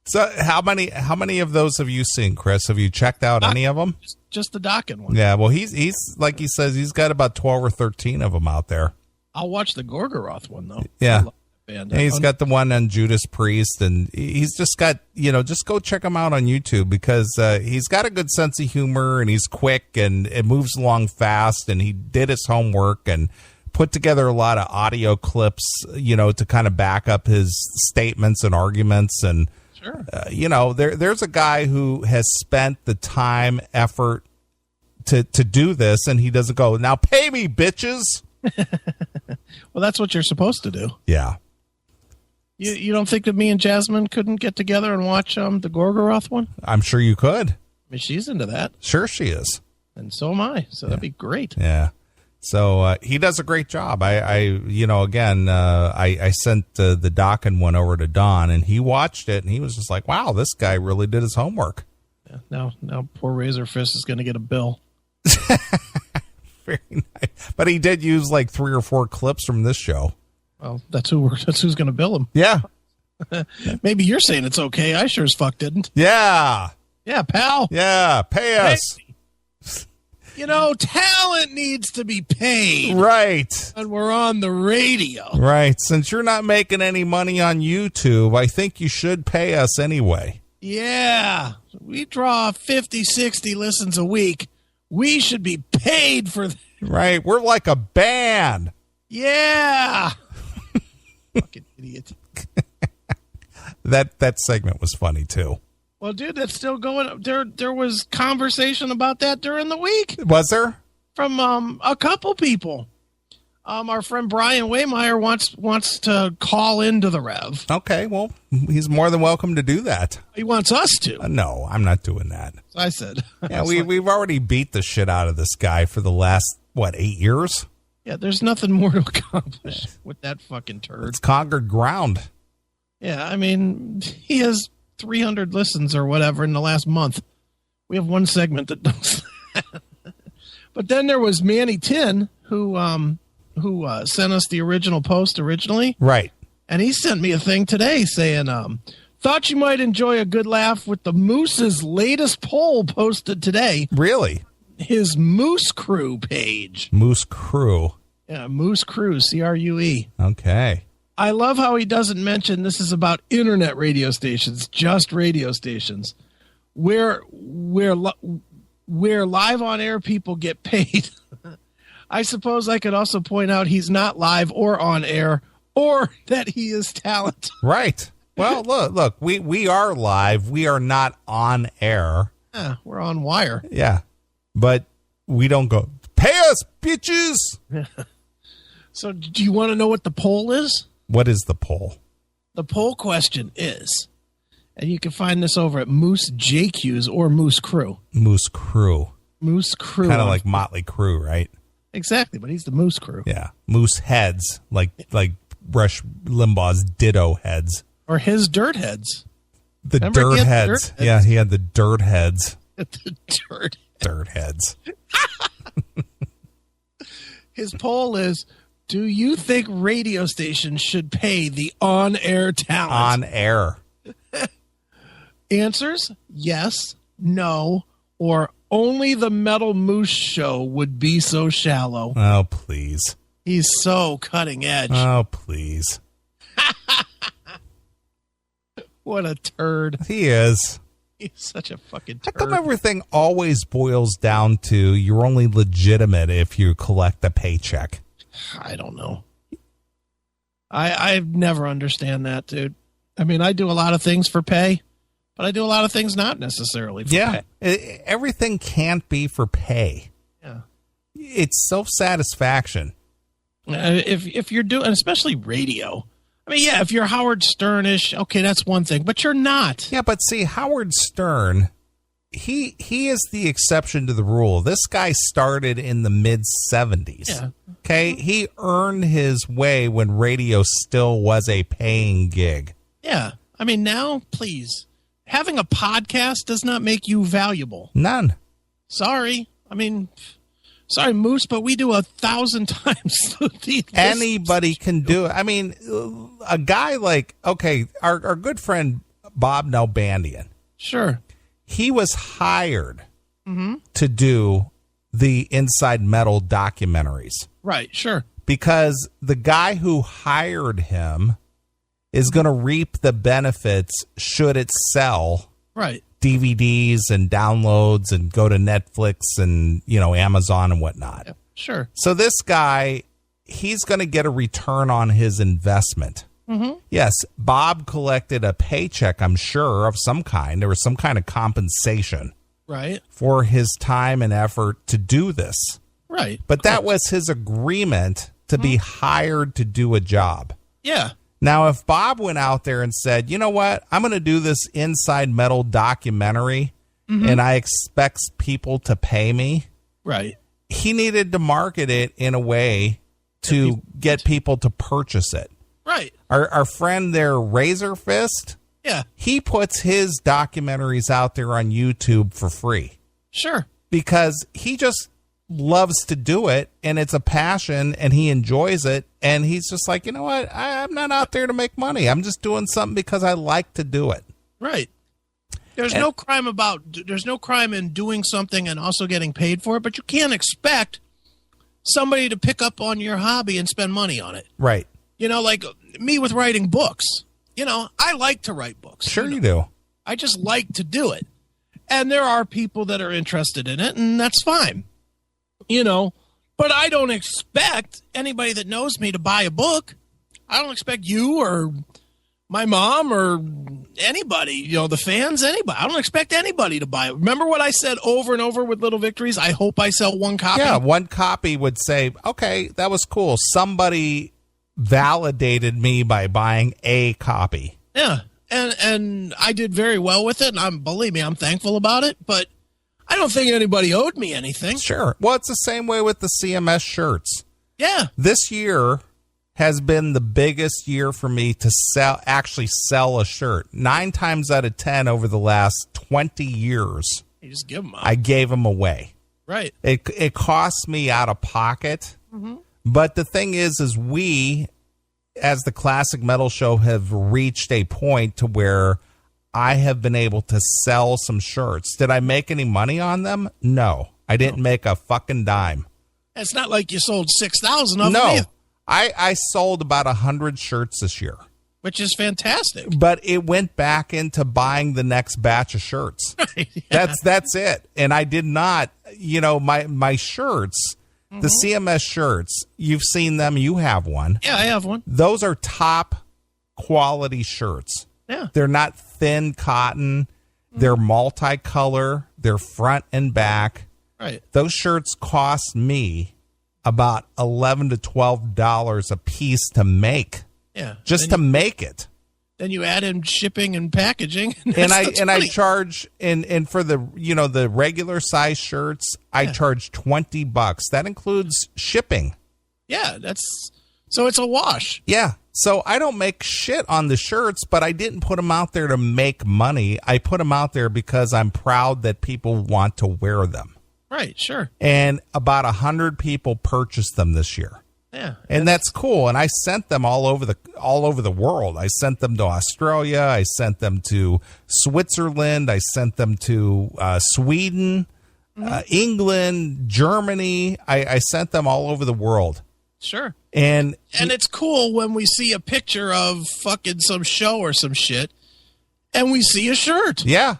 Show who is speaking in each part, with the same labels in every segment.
Speaker 1: So how many of those have you seen, Chris? Have you checked out any of them?
Speaker 2: Just the Dokken one.
Speaker 1: Yeah, well, he's like he says, he's got about 12 or 13 of them out there.
Speaker 2: I'll watch the Gorgoroth one, though.
Speaker 1: Yeah.
Speaker 2: And
Speaker 1: he's got the one on Judas Priest, and he's just got, just go check him out on YouTube, because he's got a good sense of humor, and he's quick, and it moves along fast, and he did his homework and put together a lot of audio clips, to kind of back up his statements and arguments. And,
Speaker 2: sure.
Speaker 1: There's a guy who has spent the time, effort to do this, and he doesn't go, now pay me, bitches.
Speaker 2: Well, that's what you're supposed to do.
Speaker 1: Yeah.
Speaker 2: You don't think that me and Jasmine couldn't get together and watch the Gorgoroth one?
Speaker 1: I'm sure you could.
Speaker 2: I mean, she's into that.
Speaker 1: Sure she is.
Speaker 2: And so am I. So that'd be great.
Speaker 1: Yeah. So he does a great job. I sent the Dokken one over to Don, and he watched it, and he was just like, wow, this guy really did his homework.
Speaker 2: Yeah, now poor Razorfist is going to get a bill.
Speaker 1: Very nice. But he did use like 3 or 4 clips from this show.
Speaker 2: Well, that's who's going to bill him.
Speaker 1: Yeah.
Speaker 2: Maybe you're saying it's okay. I sure as fuck didn't.
Speaker 1: Yeah.
Speaker 2: Yeah, pal.
Speaker 1: Yeah, pay us.
Speaker 2: Talent needs to be paid.
Speaker 1: Right.
Speaker 2: And we're on the radio.
Speaker 1: Right. Since you're not making any money on YouTube, I think you should pay us anyway.
Speaker 2: Yeah. We draw 50, 60 listens a week. We should be paid for that.
Speaker 1: Right. We're like a band.
Speaker 2: Yeah. Fucking idiot.
Speaker 1: That segment was funny too.
Speaker 2: Well, dude, that's still going. There was conversation about that during the week.
Speaker 1: Was there?
Speaker 2: From a couple people. Our friend Brian Waymeyer wants to call into the Rev.
Speaker 1: Okay, well, he's more than welcome to do that.
Speaker 2: He wants us to.
Speaker 1: No, I'm not doing that.
Speaker 2: So I said.
Speaker 1: Yeah, we've already beat the shit out of this guy for the last 8 years.
Speaker 2: Yeah, there's nothing more to accomplish with that fucking turd.
Speaker 1: It's conquered ground.
Speaker 2: Yeah, I mean, he has 300 listens or whatever in the last month. We have one segment that does that. But then there was Manny Tin, who sent us the original post originally.
Speaker 1: Right.
Speaker 2: And he sent me a thing today saying, thought you might enjoy a good laugh with the Moose's latest poll posted today.
Speaker 1: Really?
Speaker 2: His Moose Crew page.
Speaker 1: Moose Crew.
Speaker 2: Yeah, Moose Crew, CRUE.
Speaker 1: Okay.
Speaker 2: I love how he doesn't mention this is about internet radio stations, just radio stations, where live on air people get paid. I suppose I could also point out he's not live or on air, or that he is talent.
Speaker 1: Right. Well, look, we are live. We are not on air.
Speaker 2: Yeah, we're on wire.
Speaker 1: Yeah. But we don't go, pay us, bitches.
Speaker 2: So do you want to know what the poll is?
Speaker 1: What is the poll?
Speaker 2: The poll question is, and you can find this over at Moose JQs or Moose Crew.
Speaker 1: Moose Crew.
Speaker 2: Moose Crew.
Speaker 1: Kind of like Motley Crue, right?
Speaker 2: Exactly, but he's the Moose Crew.
Speaker 1: Yeah. Moose heads, like Rush Limbaugh's ditto heads.
Speaker 2: Or his dirt heads.
Speaker 1: The dirt heads. Yeah, he had the dirt heads.
Speaker 2: The
Speaker 1: dirt heads.
Speaker 2: His poll is, do you think radio stations should pay the on-air talent?
Speaker 1: On air.
Speaker 2: Answers, yes, no, or only the Metal Moose Show would be so shallow.
Speaker 1: Oh, please.
Speaker 2: He's so cutting edge.
Speaker 1: Oh, please.
Speaker 2: What a turd.
Speaker 1: He is.
Speaker 2: He's such a fucking turd.
Speaker 1: How come everything always boils down to you're only legitimate if you collect a paycheck?
Speaker 2: I don't know. I never understand that, dude. I mean, I do a lot of things for pay, but I do a lot of things not necessarily for pay.
Speaker 1: Everything can't be for pay.
Speaker 2: Yeah.
Speaker 1: It's self-satisfaction.
Speaker 2: If you're doing, especially radio. I mean, yeah, if you're Howard Stern-ish, okay, that's one thing, but you're not.
Speaker 1: Yeah, but see, Howard Stern, he is the exception to the rule. This guy started in the mid-'70s.
Speaker 2: Yeah.
Speaker 1: Okay? He earned his way when radio still was a paying gig.
Speaker 2: Yeah. I mean, now, please, having a podcast does not make you valuable.
Speaker 1: None.
Speaker 2: Sorry. I mean, sorry, Moose, but we do 1,000 times.
Speaker 1: Anybody can do it. I mean, a guy like, okay, our good friend Bob Nalbandian.
Speaker 2: Sure.
Speaker 1: He was hired to do the Inside Metal documentaries.
Speaker 2: Right, sure.
Speaker 1: Because the guy who hired him is going to reap the benefits should it sell
Speaker 2: right
Speaker 1: DVDs and downloads and go to Netflix and, Amazon and whatnot.
Speaker 2: Yeah, sure.
Speaker 1: So this guy, he's going to get a return on his investment. Yes, Bob collected a paycheck, I'm sure, of some kind. There was some kind of compensation for his time and effort to do this.
Speaker 2: Right.
Speaker 1: But that was his agreement to be hired to do a job.
Speaker 2: Yeah.
Speaker 1: Now, if Bob went out there and said, you know what, I'm going to do this Inside Metal documentary and I expect people to pay me.
Speaker 2: Right.
Speaker 1: He needed to market it in a way to get people to purchase it.
Speaker 2: Right.
Speaker 1: Our friend there, Razor Fist, he puts his documentaries out there on YouTube for free.
Speaker 2: Sure.
Speaker 1: Because he just loves to do it, and it's a passion, and he enjoys it, and he's just like, you know what, I'm not out there to make money. I'm just doing something because I like to do it.
Speaker 2: Right. There's no crime in doing something and also getting paid for it, but you can't expect somebody to pick up on your hobby and spend money on it.
Speaker 1: Right.
Speaker 2: Like me with writing books. I like to write books.
Speaker 1: Sure you do.
Speaker 2: I just like to do it. And there are people that are interested in it, and that's fine. But I don't expect anybody that knows me to buy a book. I don't expect you or my mom or anybody, the fans, anybody. I don't expect anybody to buy it. Remember what I said over and over with Little Victories? I hope I sell one copy.
Speaker 1: Yeah, one copy would say, okay, that was cool. Somebody validated me by buying a copy.
Speaker 2: Yeah, and I did very well with it, and believe me, I'm thankful about it, but I don't think anybody owed me anything.
Speaker 1: Sure. Well, it's the same way with the CMS shirts.
Speaker 2: Yeah.
Speaker 1: This year has been the biggest year for me to actually sell a shirt. 9 times out of 10 over the last 20 years,
Speaker 2: you just give them up.
Speaker 1: I gave them away.
Speaker 2: Right.
Speaker 1: It costs me out of pocket. But the thing is we, as the Classic Metal Show, have reached a point to where I have been able to sell some shirts. Did I make any money on them? No. I didn't make a fucking dime.
Speaker 2: It's not like you sold 6,000 of them.
Speaker 1: No.
Speaker 2: Either.
Speaker 1: I sold about 100 shirts this year.
Speaker 2: Which is fantastic.
Speaker 1: But it went back into buying the next batch of shirts. Yeah. That's it. And I did not, my shirts, the CMS shirts, you've seen them, you have one.
Speaker 2: Yeah, I have one.
Speaker 1: Those are top quality shirts.
Speaker 2: Yeah.
Speaker 1: They're not thin cotton. They're multicolor. They're front and back.
Speaker 2: Right.
Speaker 1: Those shirts cost me about $11 to $12 a piece to make.
Speaker 2: Yeah.
Speaker 1: Just to make it.
Speaker 2: Then you add in shipping and packaging.
Speaker 1: And I charge and for the the regular size shirts, I charge $20. That includes shipping.
Speaker 2: Yeah, so it's a wash.
Speaker 1: Yeah. So I don't make shit on the shirts, but I didn't put them out there to make money. I put them out there because I'm proud that people want to wear them.
Speaker 2: Right, sure.
Speaker 1: And about 100 people purchased them this year.
Speaker 2: Yeah.
Speaker 1: And that's cool. And I sent them all over the world. I sent them to Australia. I sent them to Switzerland. I sent them to Sweden, England, Germany. I sent them all over the world.
Speaker 2: Sure.
Speaker 1: And
Speaker 2: it's cool when we see a picture of fucking some show or some shit and we see a shirt.
Speaker 1: Yeah.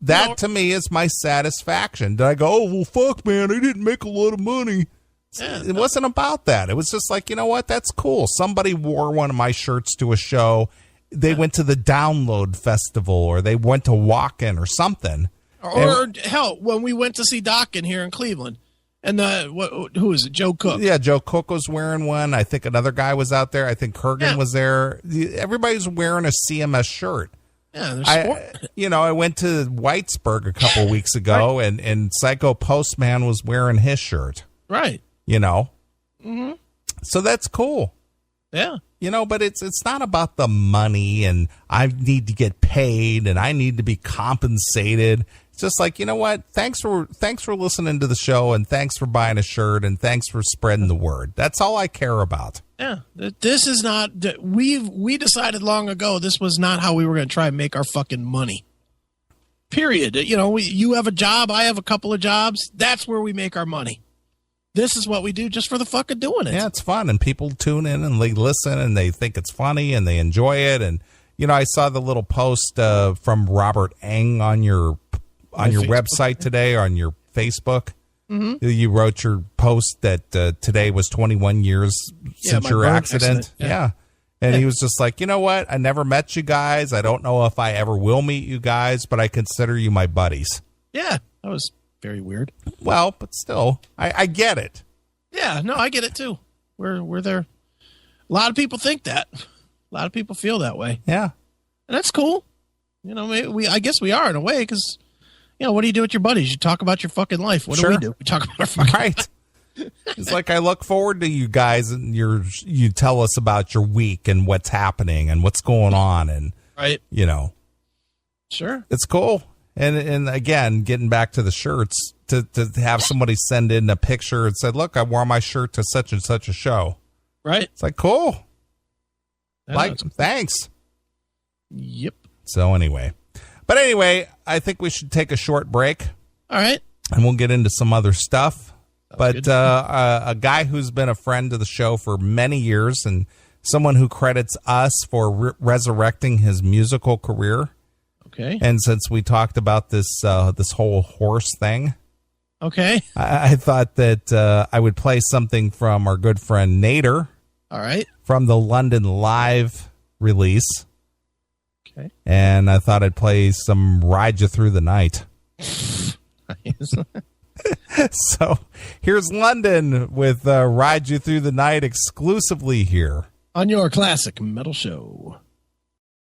Speaker 1: That to me is my satisfaction. Did I go, oh, well, fuck, man, I didn't make a lot of money. Yeah, it wasn't about that. It was just like, you know what? That's cool. Somebody wore one of my shirts to a show. They went to the Download Festival or they went to Walk-In or something.
Speaker 2: Or hell, when we went to see Dokken here in Cleveland. And who is it? Joe Cook. Yeah,
Speaker 1: Joe Cook was wearing one. I think another guy was out there. I think Kurgan was there. Everybody's wearing a CMS shirt.
Speaker 2: Yeah,
Speaker 1: I went to Whitesburg a couple weeks ago, and Psycho Postman was wearing his shirt.
Speaker 2: Right.
Speaker 1: So that's cool.
Speaker 2: Yeah.
Speaker 1: But it's not about the money and I need to get paid and I need to be compensated. It's just like, you know what? Thanks for listening to the show, and thanks for buying a shirt, and thanks for spreading the word. That's all I care about.
Speaker 2: Yeah, this is not. We decided long ago this was not how we were going to try and make our fucking money. Period. You know, you have a job, I have a couple of jobs. That's where we make our money. This is what we do just for the fuck of doing it.
Speaker 1: Yeah, it's fun, and people tune in and they listen, and they think it's funny, and they enjoy it. And you know, I saw the little post from Robert Eng on your website today, on your Facebook. Mm-hmm. You wrote your post that today was 21 years since your accident. Yeah. And he was just like, you know what? I never met you guys. I don't know if I ever will meet you guys, but I consider you my buddies.
Speaker 2: Yeah, that was very weird.
Speaker 1: Well, but still, I get it.
Speaker 2: Yeah, no, I get it too. We're there. A lot of people think that. A lot of people feel that way.
Speaker 1: Yeah.
Speaker 2: And that's cool. You know, I guess we are in a way, because, you know, what do you do with your buddies? You talk about your fucking life. What do we do? We talk about our fucking life.
Speaker 1: It's like, I look forward to you guys, and you tell us about your week and what's happening and what's going on, and
Speaker 2: right,
Speaker 1: you know,
Speaker 2: sure,
Speaker 1: it's cool. And again, getting back to the shirts, to have somebody send in a picture and said, "Look, I wore my shirt to such and such a show."
Speaker 2: Right?
Speaker 1: It's like, cool.
Speaker 2: Yeah,
Speaker 1: thanks.
Speaker 2: Yep.
Speaker 1: So anyway, I think we should take a short break.
Speaker 2: All right,
Speaker 1: and we'll get into some other stuff. But a guy who's been a friend to the show for many years, and someone who credits us for resurrecting his musical career.
Speaker 2: Okay.
Speaker 1: And since we talked about this whole horse thing,
Speaker 2: okay,
Speaker 1: I thought that I would play something from our good friend Nader.
Speaker 2: All right.
Speaker 1: From the London Live release.
Speaker 2: Okay.
Speaker 1: And I thought I'd play some Ride You Through the Night. So here's London with Ride You Through the Night, exclusively here
Speaker 2: on your classic metal show.